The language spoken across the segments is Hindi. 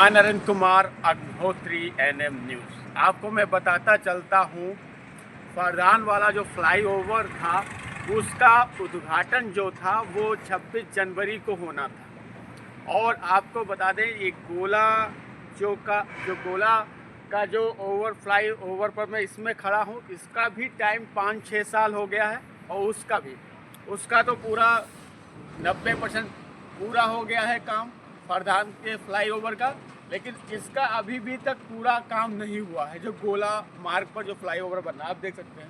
Narendra Kumar Agnihotri NM news. आपको मैं बताता चलता हूँ, फरदान वाला जो फ्लाईओवर था उसका उद्घाटन जो था वो 26 जनवरी को होना था। और आपको बता दें, ये गोला का जो फ्लाई ओवर पर मैं इसमें खड़ा हूँ, इसका भी टाइम 5-6 साल हो गया है। और उसका तो पूरा 90% पूरा हो गया है काम फरदान के फ्लाईओवर का। लेकिन इसका अभी भी तक पूरा काम नहीं हुआ है। जो गोला मार्ग पर जो फ्लाईओवर बना, आप देख सकते हैं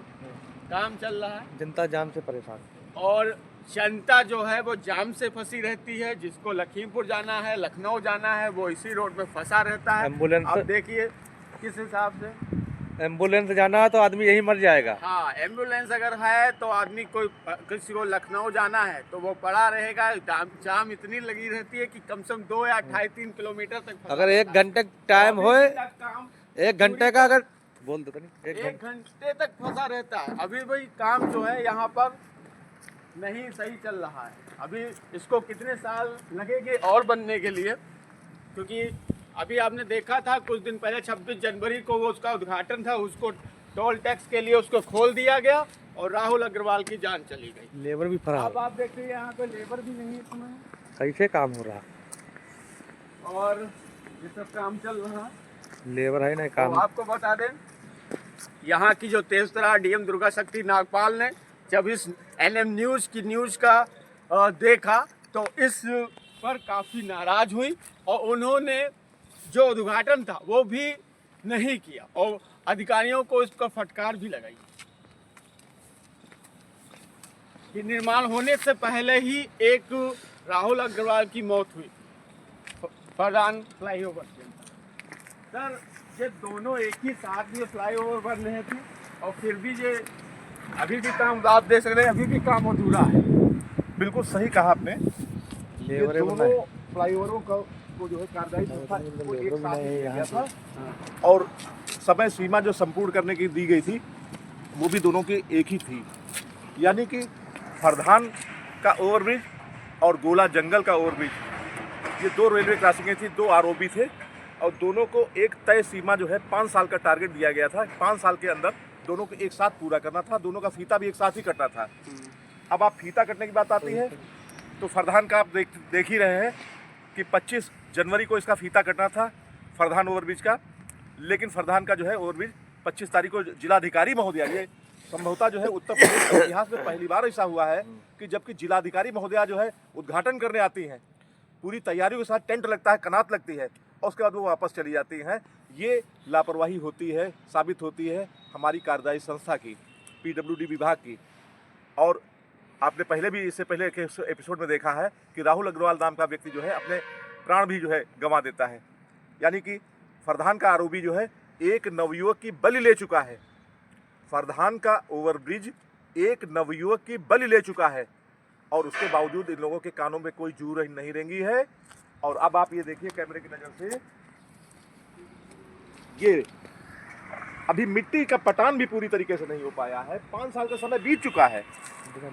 काम चल रहा है। जनता जाम से परेशान और जनता जो है वो जाम से फंसी रहती है। जिसको लखीमपुर जाना है, लखनऊ जाना है, वो इसी रोड में फंसा रहता है। एम्बुलेंस आप देखिए किस हिसाब से एम्बुलेंस जाना है तो आदमी यही मर जाएगा। हाँ, एम्बुलेंस अगर है तो आदमी किसी को लखनऊ जाना है तो वो पड़ा रहेगा। जाम इतनी लगी रहती है कि कम से कम 2 या 2.5-3 किलोमीटर तक। अगर 1 घंटे टाइम होए, काम 1 घंटे का अगर बोल दो नहीं, 1 घंटे तक फंसा रहता है। अभी भाई काम जो है यहाँ पर नहीं सही चल रहा है। अभी इसको कितने साल लगेंगे और बनने के लिए, क्योंकि अभी आपने देखा था कुछ दिन पहले 26 जनवरी को वो उसका उद्घाटन था। उसको टोल टैक्स के लिए उसको खोल दिया गया और राहुल अग्रवाल की जान चली गई। लेबर भी फरार। अब आप देखिए यहाँ पे लेबर भी नहीं है इसमें, सही से काम हो रहा, और ये सब काम चल रहा है। लेबर है नहीं काम। तो आपको बता दें, यहाँ की जो तेजतरा डीएम दुर्गा शक्ति नागपाल ने जब इस एनएम न्यूज़ की न्यूज़ का देखा तो इस पर काफ़ी नाराज़ हुई और उन्होंने जो उद्घाटन था वो भी नहीं किया और अधिकारियों को इसका फटकार भी लगाई कि निर्माण होने से पहले ही एक राहुल अग्रवाल की मौत हुई फरदान फ्लाईओवर के अंदर। सर, ये दोनों एक ही साथ में फ्लाईओवर बन रहे थे और फिर भी ये अभी भी काम, आप देख सकते हैं, अभी भी काम अधूरा है। बिल्कुल सही कहा आपने। ये लेबर दोनों फ्लाईओवरों का वो जो है कार्यदायी संस्था वो एक साथ ही किया गया था और समय सीमा जो संपूर्ण करने की दी गई थी वो भी दोनों की एक ही थी। यानी कि फरदान का ओवरब्रिज और गोला जंगल का ओवरब्रिज, ये 2 रेलवे क्रॉसिंगें थी, 2 आरओबी थे और दोनों को एक तय सीमा जो है 5 साल का टारगेट दिया गया था। 5 साल के अंदर दोनों को एक साथ पूरा करना था। दोनों का फीता भी एक साथ ही कटना था। अब आप फीता कटने की बात आती है तो फरदान का आप देख ही रहे हैं कि 25 जनवरी को इसका फीता कटना था फरदान ओवरब्रिज का। लेकिन फरदान का जो है ओवरब्रिज 25 तारीख को जिलाधिकारी महोदया, ये संभवतः जो है उत्तर प्रदेश के इतिहास में पहली बार ऐसा हुआ है कि जबकि जिलाधिकारी महोदया जो है उद्घाटन करने आती हैं, पूरी तैयारियों के साथ टेंट लगता है, कनात लगती है और उसके बाद वो वापस चली जाती हैं। ये लापरवाही होती है, साबित होती है हमारी कार्यदायी संस्था की, पीडब्ल्यूडी विभाग की। और आपने पहले भी, इससे पहले के एपिसोड में देखा है कि राहुल अग्रवाल नाम का व्यक्ति जो है अपने प्राण भी जो है गंवा देता है। यानी कि फरदान का आरोपी जो है एक नवयुवक की बलि ले चुका है। फरदान का ओवरब्रिज एक नवयुवक की बलि ले चुका है और उसके बावजूद इन लोगों के कानों में कोई जू नहीं रेंगी है। और अब आप ये देखिए कैमरे की नज़र से, ये अभी मिट्टी का पटान भी पूरी तरीके से नहीं हो पाया है। 5 साल का समय बीत चुका है।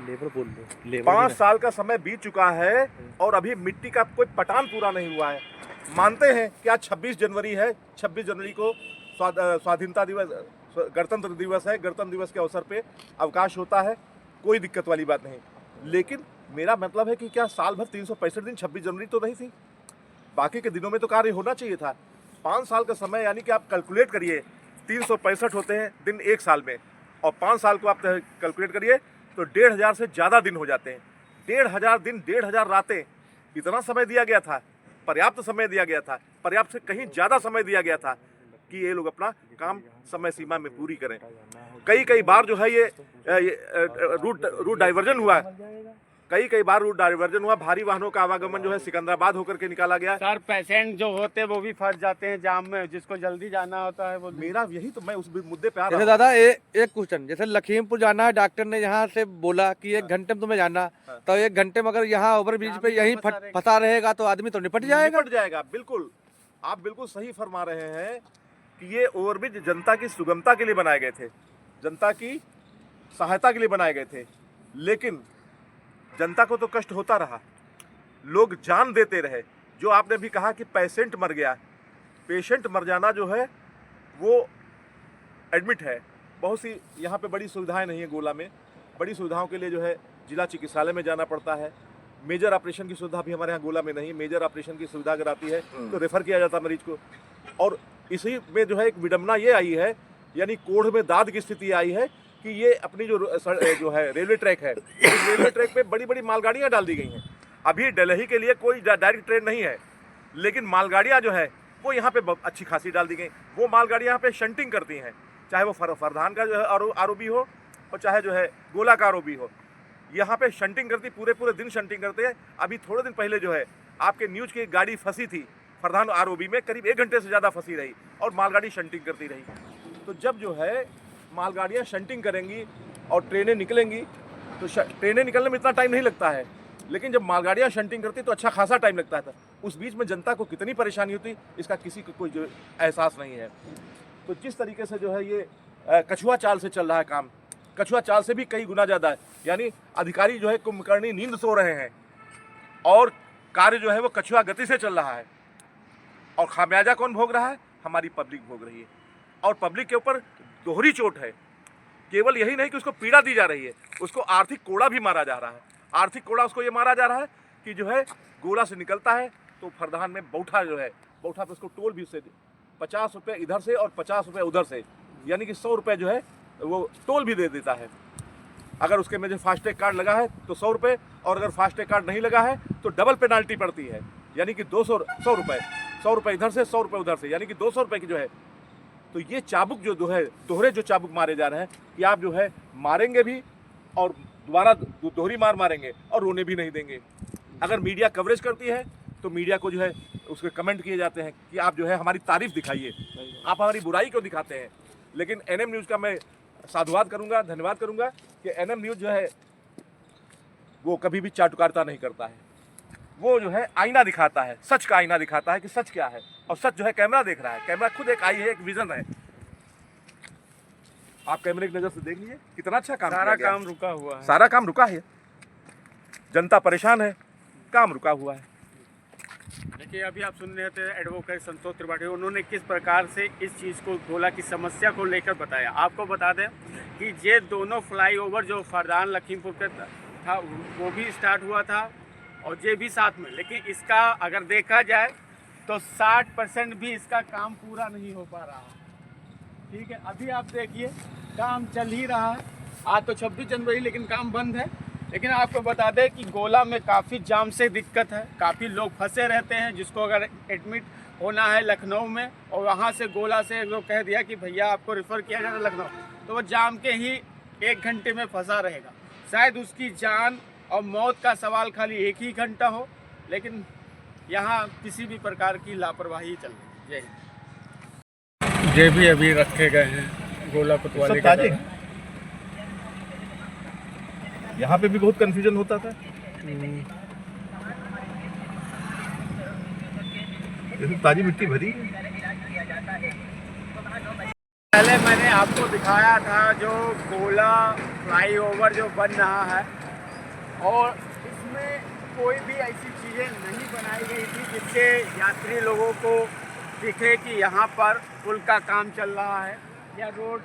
लेबर बोल दो, 5 साल का समय बीत चुका है और अभी मिट्टी का कोई पटान पूरा नहीं हुआ है। मानते हैं कि आज 26 जनवरी है, 26 जनवरी को स्वाधीनता दिवस, गणतंत्र दिवस है। गणतंत्र दिवस के अवसर पे अवकाश होता है, कोई दिक्कत वाली बात नहीं। लेकिन मेरा मतलब है कि क्या साल भर 365 दिन 26 जनवरी तो नहीं थी? बाकी के दिनों में तो कार्य होना चाहिए था। 5 साल का समय, यानी कि आप कैलकुलेट करिए, 365 होते हैं दिन एक साल में और 5 साल को आप कैलकुलेट करिए तो 1500 से ज़्यादा दिन हो जाते हैं। 1500 दिन, 1500 रातें, इतना समय दिया गया था, पर्याप्त समय दिया गया था, पर्याप्त से कहीं ज़्यादा समय दिया गया था कि ये लोग अपना काम समय सीमा में पूरी करें। कई बार जो है ये रूट डाइवर्जन हुआ, कई बार रूट डाइवर्जन हुआ। भारी वाहनों का आवागमन जो है सिकंदराबाद होकर के निकाला गया। सर, पेशेंट जो होते हैं वो भी फंस जाते हैं जाम में, जिसको जल्दी जाना होता है वो। मेरा यही तो, मैं उस मुद्दे पे आ रहा जैसे हूँ। दादा एक क्वेश्चन, जैसे लखीमपुर जाना है, डॉक्टर ने यहाँ से बोला कि 1 घंटे में तुम्हें जाना, तो 1 घंटे में अगर यहाँ ओवरब्रिज पे यहीं फंसा रहेगा तो आदमी तो निपट जाएगा। बिल्कुल, आप बिल्कुल सही फरमा रहे हैं कि ये ओवरब्रिज जनता की सुगमता के लिए बनाए गए थे, जनता की सहायता के लिए बनाए गए थे। लेकिन जनता को तो कष्ट होता रहा, लोग जान देते रहे। जो आपने भी कहा कि पेशेंट मर गया, पेशेंट मर जाना जो है वो एडमिट है। बहुत सी यहाँ पे बड़ी सुविधाएं नहीं है गोला में। बड़ी सुविधाओं के लिए जो है जिला चिकित्सालय में जाना पड़ता है। मेजर ऑपरेशन की सुविधा भी हमारे यहाँ गोला में नहीं है। मेजर ऑपरेशन की सुविधा अगर आती है तो रेफर किया जाता है मरीज को। और इसी में जो है एक विडम्बना ये आई है, यानी कोढ़ में दाद की स्थिति आई है कि ये अपनी जो है रेलवे ट्रैक है, इस रेलवे ट्रैक पे बड़ी बड़ी मालगाड़ियाँ डाल दी गई हैं। अभी दिल्ली के लिए कोई डायरेक्ट ट्रेन नहीं है, लेकिन मालगाड़ियाँ जो है वो यहाँ पे अच्छी खासी डाल दी गई। वो मालगाड़ियाँ यहाँ पे शंटिंग करती हैं, चाहे वो फरदान का जो है आरओबी हो और चाहे जो है गोला का आरओबी हो। यहाँ पे शंटिंग करती, पूरे दिन शंटिंग करते हैं। अभी थोड़े दिन पहले जो है आपके न्यूज़ की एक गाड़ी फंसी थी फरदान आरओबी में, करीब 1 घंटे से ज़्यादा फंसी रही और मालगाड़ी शंटिंग करती रही। तो जब जो है मालगाड़ियाँ शंटिंग करेंगी और ट्रेनें निकलेंगी तो ट्रेनें निकलने में इतना टाइम नहीं लगता है, लेकिन जब मालगाड़ियाँ शंटिंग करती तो अच्छा खासा टाइम लगता था। उस बीच में जनता को कितनी परेशानी होती इसका किसी को कोई जो एहसास नहीं है। तो जिस तरीके से जो है ये कछुआ चाल से चल रहा है काम, कछुआ चाल से भी कई गुना ज़्यादा है। यानी अधिकारी जो है कुंभकर्णी नींद सो रहे हैं और कार्य जो है वो कछुआ गति से चल रहा है। और खामियाजा कौन भोग रहा है? हमारी पब्लिक भोग रही है। और पब्लिक के ऊपर दोहरी चोट है। केवल यही नहीं कि उसको पीड़ा दी जा रही है, उसको आर्थिक कोड़ा भी मारा जा रहा है। आर्थिक कोड़ा उसको ये मारा जा रहा है कि जो है गोला से निकलता है तो फरदान में बौठा जो है, बौठा पे उसको टोल भी उससे 50 रुपये इधर से और 50 रुपये उधर से, यानी कि 100 रुपये जो है वो टोल भी दे देता है। अगर उसके में जो फास्टैग कार्ड लगा है तो 100 रुपये, और अगर फास्टैग कार्ड नहीं लगा है तो डबल पेनाल्टी पड़ती है, यानी कि 100 रुपये, 100 रुपये इधर से 100 रुपये उधर से, यानी कि 200 रुपये की जो है। तो ये चाबुक जो है दोहरे जो चाबुक मारे जा रहे हैं कि आप जो है मारेंगे भी और दोबारा दोहरी मार मारेंगे और रोने भी नहीं देंगे। अगर मीडिया कवरेज करती है तो मीडिया को जो है उसके कमेंट किए जाते हैं कि आप जो है हमारी तारीफ दिखाइए, आप हमारी बुराई क्यों दिखाते हैं। लेकिन एनएम न्यूज़ का मैं साधुवाद करूंगा, धन्यवाद करूंगा कि एनएम न्यूज़ जो है वो कभी भी चाटुकारिता नहीं करता है। वो जो है आईना दिखाता है, सच का आईना दिखाता है कि सच क्या है। और सच जो है कैमरा देख रहा है, कैमरा खुद एक आई है, एक विजन है। आप कैमरे की नज़र से देख लीजिए कितना अच्छा काम, सारा काम रुका हुआ है, सारा काम रुका है। जनता परेशान है, काम रुका हुआ है। देखिए अभी आप सुन रहे थे एडवोकेट संतोष त्रिपाठी, उन्होंने किस प्रकार से इस चीज़ को गोला की समस्या को लेकर बताया। आपको बता दें कि ये दोनों फ्लाईओवर जो फरदान लखीमपुर के था वो भी स्टार्ट हुआ था और ये भी साथ में, लेकिन इसका अगर देखा जाए तो 60% भी इसका काम पूरा नहीं हो पा रहा। ठीक है, अभी आप देखिए काम चल ही रहा है। आज तो 26 जनवरी लेकिन काम बंद है। लेकिन आपको बता दें कि गोला में काफ़ी जाम से दिक्कत है, काफ़ी लोग फंसे रहते हैं। जिसको अगर एडमिट होना है लखनऊ में और वहाँ से गोला से लोग कह दिया कि भैया आपको रेफ़र किया जाए लखनऊ, तो वो जाम के ही 1 घंटे में फंसा रहेगा। शायद उसकी जान और मौत का सवाल खाली 1 ही घंटा हो, लेकिन यहाँ किसी भी प्रकार की लापरवाही चल रही है। ये भी अभी रखे गए हैं गोला कोतवाली का। यहाँ पे भी बहुत कंफ्यूजन होता था। इसमें ताजी मिट्टी भरी। पहले मैंने आपको दिखाया था जो गोला फ्लाईओवर जो बन रहा है, और इसमें कोई भी ऐसी चीज़ें नहीं बनाई गई थी जिससे यात्री लोगों को दिखे कि यहाँ पर पुल का काम चल रहा है या रोड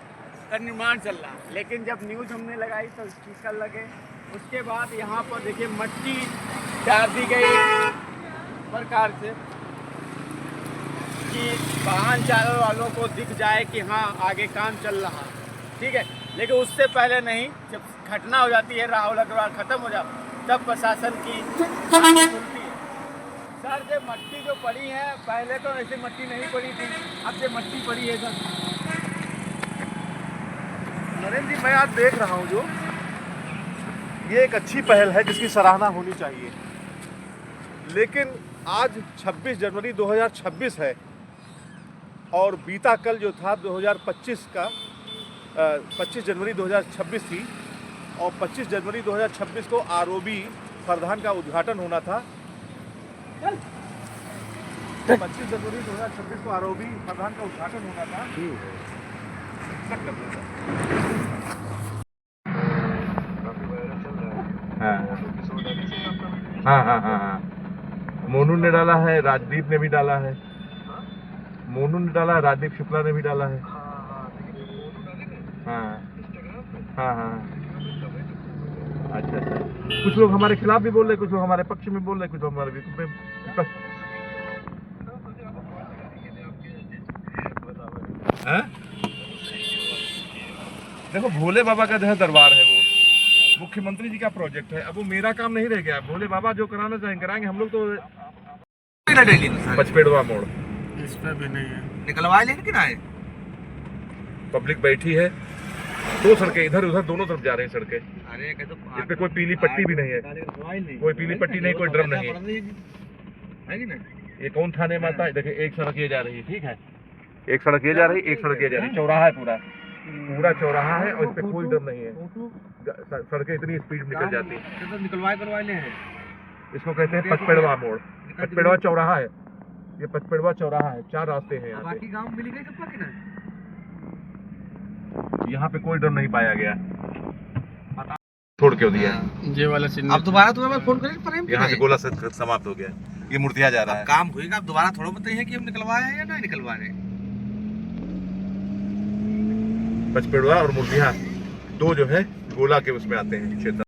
का निर्माण चल रहा है। लेकिन जब न्यूज़ हमने लगाई तो स्टिकर लगे, उसके बाद यहाँ पर देखिए मट्टी डाल दी गई प्रकार से कि वाहन चालक वालों को दिख जाए कि हाँ आगे काम चल रहा है। ठीक है, लेकिन उससे पहले नहीं, जब घटना हो जाती है, राहुल अग्रवाल ख़त्म हो जाता, तब प्रशासन की खुलती है। सर जो मट्टी जो पड़ी है, पहले तो ऐसे मट्टी नहीं पड़ी थी, अब जो मट्टी पड़ी है सर। नरेंद्र जी, मैं आज देख रहा हूँ जो ये एक अच्छी पहल है जिसकी सराहना होनी चाहिए। लेकिन आज 26 जनवरी 2026 है और बीता कल जो था 2025 का 25 जनवरी 2026 थी, और 25 जनवरी 2026 को आरओबी फरदान का उद्घाटन होना था। 25 जनवरी 2026 को आरओबी फरदान का उद्घाटन होना था। हाँ। मोनू ने डाला है, राजदीप ने भी डाला है। मोनू ने डाला है, राजदीप शुक्ला ने भी डाला है। हाँ हाँ हाँ। अच्छा अच्छा, कुछ लोग हमारे खिलाफ भी बोल रहे, कुछ लोग हमारे पक्ष में बोल रहे, कुछ लोग हमारे विपक्ष। हैं? देखो भोले बाबा का जो है दरबार है, वो मुख्यमंत्री जी का प्रोजेक्ट है। अब वो मेरा काम नहीं रह गया, भोले बाबा जो कराना चाहें कराएंगे। हम लोग तो पचपेड़वा मोड़ इस पे भी नहीं है, निकलवा लेंगे कि ना है? पब्लिक बैठी है, दो सड़कें इधर उधर दोनों तरफ जा रही हैं सड़कें। अरे इस पे कोई पीली पट्टी भी नहीं है, कोई पीली पट्टी नहीं, कोई ड्रम नहीं है। है कि नहीं? ये कौन थाने में आता है? देखिए एक सड़क ये जा रही है, ठीक है, एक सड़क ये जा रही है, एक सड़क ये जा रही है, चौराहा है, पूरा पूरा चौराहा है और इस पे कोई ड्रम नहीं है। सड़कें इतनी स्पीड निकल जाती है। तो निकलवा करवा ले हैं। इसको कहते हैं पचपेड़वा मोड़। पचपेड़वा चौराहा है, ये पचपेड़वा चौराहा है, 4 रास्ते हैं यहाँ बाकी गांव मिली गई सबका कि ना? पे। यहाँ पे कोई ड्रम नहीं पाया गया, छोड़ क्यों दिया? ये वाला चिन्ह अब दोबारा तुम्हें मैं फोन करें पर यहाँ से गोला समाप्त हो गया, ये मूर्तिया जा रहा है। काम होएगा, अब दोबारा थोड़ा बताइए कि हम निकलवाए हैं या नहीं निकलवा रहे। पचपेड़वा और मूर्तिया दो जो है गोला के उसमें आते हैं क्षेत्र।